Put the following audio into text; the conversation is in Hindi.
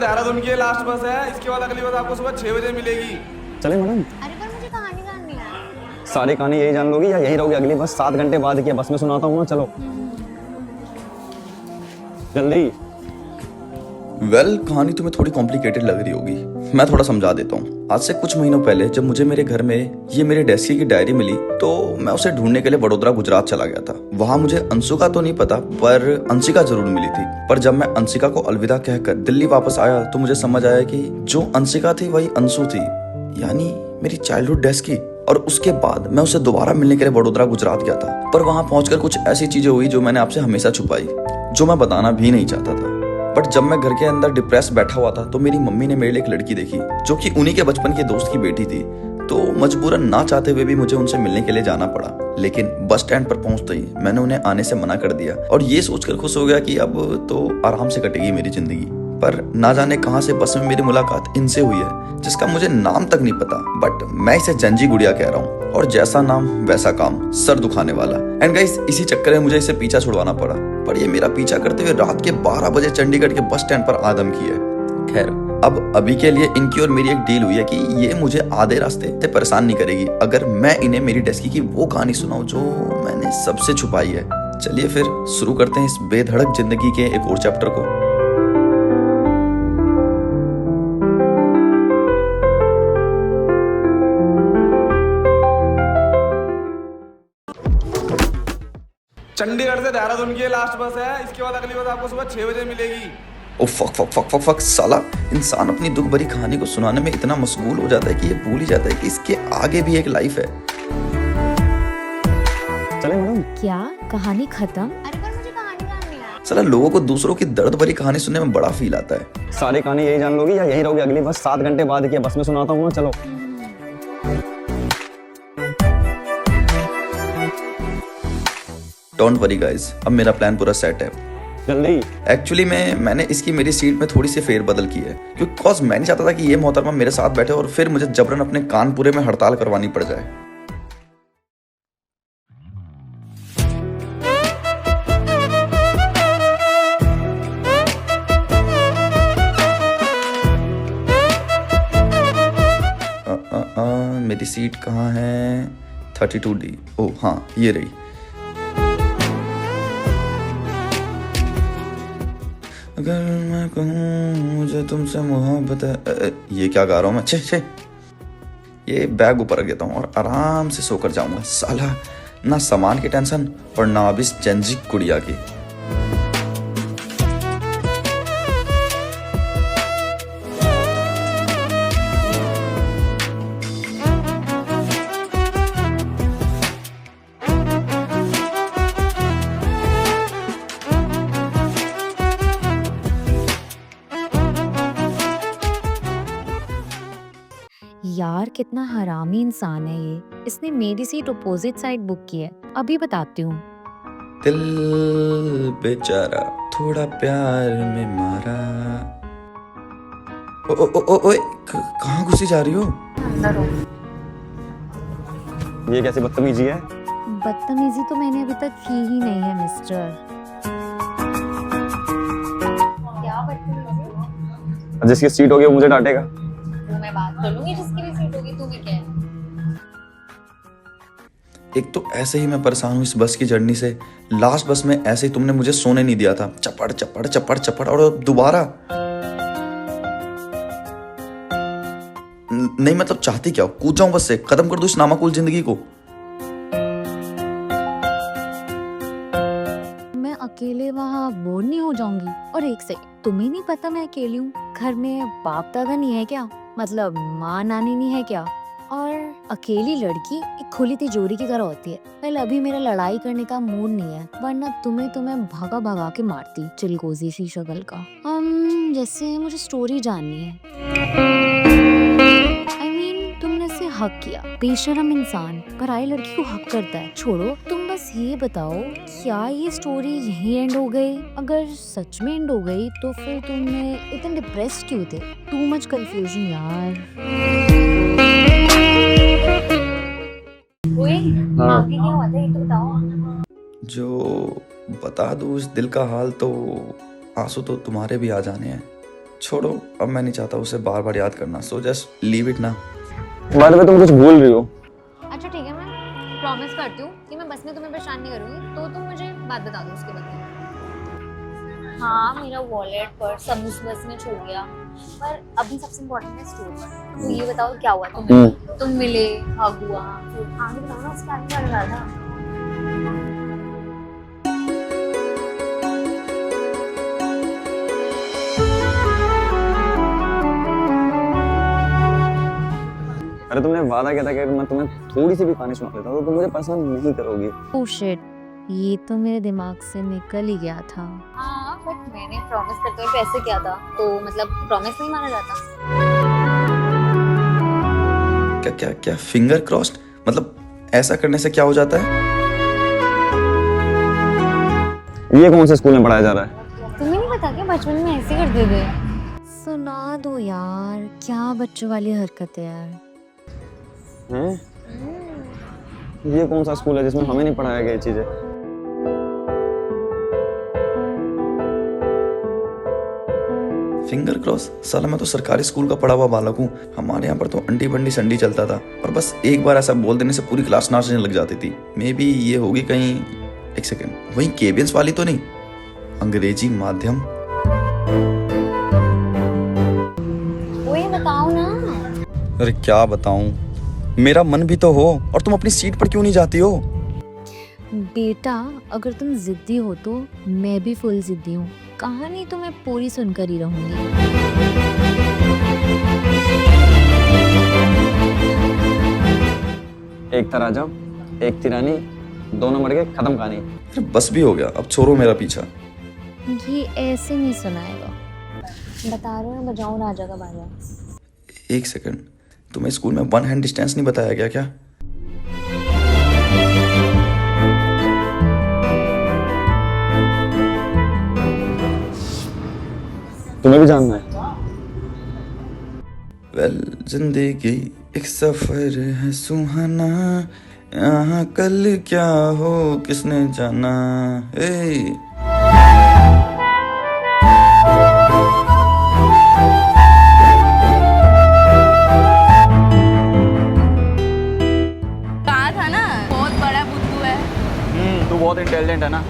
देहरादून की लास्ट बस है, इसके बाद अगली बस आपको सुबह 6 बजे मिलेगी। चले मैडम। अरे पर मुझे कहानी जाननी है। सारी कहानी यही जान लोगी या यही रहोगी अगली बस 7 घंटे बाद की बस में सुनाता हूँ ना, चलो जल्दी। कहानी तुम्हें थोड़ी कॉम्प्लिकेटेड लग रही होगी, मैं थोड़ा समझा देता हूँ। आज से कुछ महीनों पहले जब मुझे मेरे घर में ये मेरे डेस्की की डायरी मिली तो मैं उसे ढूंढने के लिए वडोदरा गुजरात चला गया था। वहाँ मुझे अंशु का तो नहीं पता पर अंशिका जरूर मिली थी। पर जब मैं अंशिका को अलविदा कहकर दिल्ली वापस आया तो मुझे समझ आया कि जो अंशिका थी वही अंशु थी, यानी मेरी चाइल्डहुड डेस्की। और उसके बाद मैं उसे दोबारा मिलने के लिए वडोदरा गुजरात गया था, पर वहाँ पहुंचकर कुछ ऐसी चीजें हुई जो मैंने आपसे हमेशा छुपाई, जो मैं बताना भी नहीं चाहता था। बट जब मैं घर के अंदर डिप्रेस बैठा हुआ था तो मेरी मम्मी ने मेरे लिए एक लड़की देखी जो कि उन्हीं के बचपन के दोस्त की बेटी थी। तो मजबूरन ना चाहते हुए भी मुझे उनसे मिलने के लिए जाना पड़ा। लेकिन बस स्टैंड पर पहुंचते ही मैंने उन्हें आने से मना कर दिया और ये सोचकर खुश हो गया कि अब तो आराम से कटेगी मेरी जिंदगी। पर ना जाने कहां से बस में मेरी मुलाकात इनसे हुई है जिसका मुझे नाम तक नहीं पता, बट मैं इसे जंजी गुड़िया कह रहा हूँ। और जैसा नाम वैसा काम, सर दुखाने वाला। एंड गाइस इसी चक्कर में मुझे इसे पीछा छुड़वाना पड़ा, पर ये मेरा पीछा करते हुए रात के 12 बजे चंडीगढ़ के बस स्टैंड पर आदम की है। खैर अब अभी के लिए इनकी और मेरी एक डील हुई है कि ये मुझे आधे रास्ते से परेशान नहीं करेगी अगर मैं इन्हें मेरी डेस्की की वो कहानी सुनाऊं जो मैंने सबसे छुपाई है। चलिए फिर शुरू करते हैं इस बेधड़क जिंदगी के एक और चैप्टर को। चंडीगढ़ से देहरादून की लास्ट बस है, इसके बाद अगली बस आपको सुबह 6 बजे मिलेगी। Oh fuck fuck fuck fuck fuck साला, इंसान अपनी दुख भरी कहानी को सुनाने में इतना मशगूल हो जाता है कि ये भूल ही जाता है कि इसके आगे भी एक लाइफ है। चले मैडम। क्या कहानी खत्म? अरे पर मुझे कहानी जाननी है। साला लोगों को दूसरों की दर्द भरी कहानी सुनने में बड़ा फील आता है। सारी कहानी यही जान लोगी या यही रहोगी अगली बस 7 घंटे बाद की बस में सुनाता हूँ ना, चलो डोंट वरी गाइस, अब मेरा प्लान पूरा सेट है। जल्दी। एक्चुअली मैंने इसकी मेरी सीट में थोड़ी सी फेरबदल की है क्योंकि कॉज मैं नहीं चाहता था कि ये मोहतरमा मेरे साथ बैठे और फिर मुझे जबरन अपने कानपुरे में हड़ताल करवानी पड़ जाए। मेरी सीट कहाँ है? 32D। ओह हाँ ये रही। अगर मैं कहूँ मुझे तुमसे मोहब्बत है, ये क्या गा रहा हूँ मैं? छे छे, ये बैग ऊपर रख देता हूँ और आराम से सोकर जाऊंगा। साला ना सामान की टेंशन और ना अब इस जंजी कुड़िया की। यार कितना हरामी इंसान है ये। इसने मेरी सीट अपोजिट साइड बुक की है। अभी बताती हूँ। दिल बेचारा थोड़ा प्यार में मारा। ओ ओ ओ ओए, कहाँ घुसी जा रही हो? अंदर हो। ये कैसी बदतमीजी है? बदतमीजी तो मैंने अभी तक की ही नहीं है मिस्टर। क्या बदतमीजी? जिसकी सीट होगी वो मुझे डांटेगा। तो मैं बात कर लूंगी जिसकी भी सीट होगी। तू भी क्या है? एक तो ऐसे ही मैं परेशान हूँ इस बस की जर्नी से। लास्ट बस में ऐसे ही तुमने मुझे सोने नहीं दिया था, चपड़ चपड़ चपड़ चपड़, और अब दोबारा नहीं। मतलब चाहती क्या? कूद जाऊं बस से, खत्म कर दूं इस नामाकुल जिंदगी को। मैं अकेले वहाँ बोर नहीं हो जाऊंगी? और एक से तुम्हें नहीं पता मैं अकेली हूँ? घर में बाप दादा नहीं है क्या? मतलब माँ नानी नहीं है क्या? और अकेली लड़की एक खुली तिजोरी की तरह होती है। पहले अभी मेरा लड़ाई करने का मूड नहीं है, वरना तुम्हें भगा भगा के मारती चिलगोजी सी शक्ल का। जैसे मुझे स्टोरी जाननी है। I mean, तुमने से हक किया। बेशरम इंसान पराई लड़की को हक करता है। छोड़ो, तुम बस ये बताओ क्या ये स्टोरी यहीं एंड हो गई? अगर सच में एंड हो गई तो फिर तुमने इतने डिप्रेस्ड क्यों थे? टू मच कंफ्यूजन यार। आगे क्या हुआ था ये तो बताओ। जो बता दूं इस दिल का हाल तो आंसू तो तुम्हारे भी आ जाने हैं। छोड़ो, अब मैं नहीं चाहता उसे बार बार याद करना, सो जस्ट लीव इट ना। बाद में तुम कुछ भूल रही हो। अच्छा ठीक है, मैं प्रॉमिस करती हूँ कि मैं बस में तुम्हें परेशान नहीं करूँगी, तो तुम मुझे बात बता दो उसके बाद। हाँ, मेरा वॉलेट पर्स सब उस बस में छूट गया, पर अभी सबसे इम्पोर्टेंट है स्टोर। तो ये बताओ क्या हुआ तुम मिले, हग हुआ, फिर आगे बताओ ना उसके आगे क्या लगा था। अरे तुमने वादा किया था कि मैं तुम्हें थोड़ी सी भी कहानी सुना देता हूँ तो तुम मुझे पसंद नहीं करोगी। ओह शिट, ये तो मेरे दिमाग से निकल ही गया था। हाँ, बट मैंने प्रॉमिस करते हुए पैसे किया था, तो मतलब प्रॉमिस नहीं माना जाता। क्या क्या क्या फिंगर क्रॉस्ड? मतलब ऐसा करने से क्या हो जाता है? ये कौन से स्कूल में पढ़ाया जा रहा है? तुम्हें नहीं पता क्या, बचपन में ऐसे करते थे। सुना दो यार, क्या बच्चों वाली हरकत है यार। हैं? ये कौन सा स्कूल है जिसमें हमें नहीं पढ़ाया गया ये चीजें? Finger cross? साला मैं तो सरकारी स्कूल का पढ़ा हुआ बालक हूँ। हमारे यहाँ पर तो अंडी बंडी संडी चलता था, और बस एक बार ऐसा बोल देने से पूरी क्लास नाचने लग जाती थी। मे बी ये होगी कहीं, एक सेकेंड, वही केबिन्स वाली तो नहीं? अंग्रेजी माध्यम। वही बताओ ना। अरे क्या बताऊं, मेरा मन भी तो हो, और तुम अपनी सीट पर क्यों नहीं जाती हो? बेटा, अगर तुम जिद्दी हो तो मैं भी फुल जिद्दी हूँ। कहानी तो मैं पूरी सुनकर ही रहूंगी। एक था राजा, एक थी रानी, दोनों मर गए, खत्म कहानी। अरे बस भी हो गया, अब छोड़ो मेरा पीछा। ये ऐसे नहीं सुनाएगा। बता रहे हो, बजाओ राजा का बाजा। एक सेकंड, तुम्हें स्कूल में वन हैंड डिस्टेंस नहीं बताया गया क्या? तुम्हें भी जानना है? वेल, जिंदगी एक सफर है सुहाना, यहाँ कल क्या हो किसने जाना। कहा था ना, बहुत बड़ा बुद्धू है। तू बहुत इंटेलिजेंट है ना।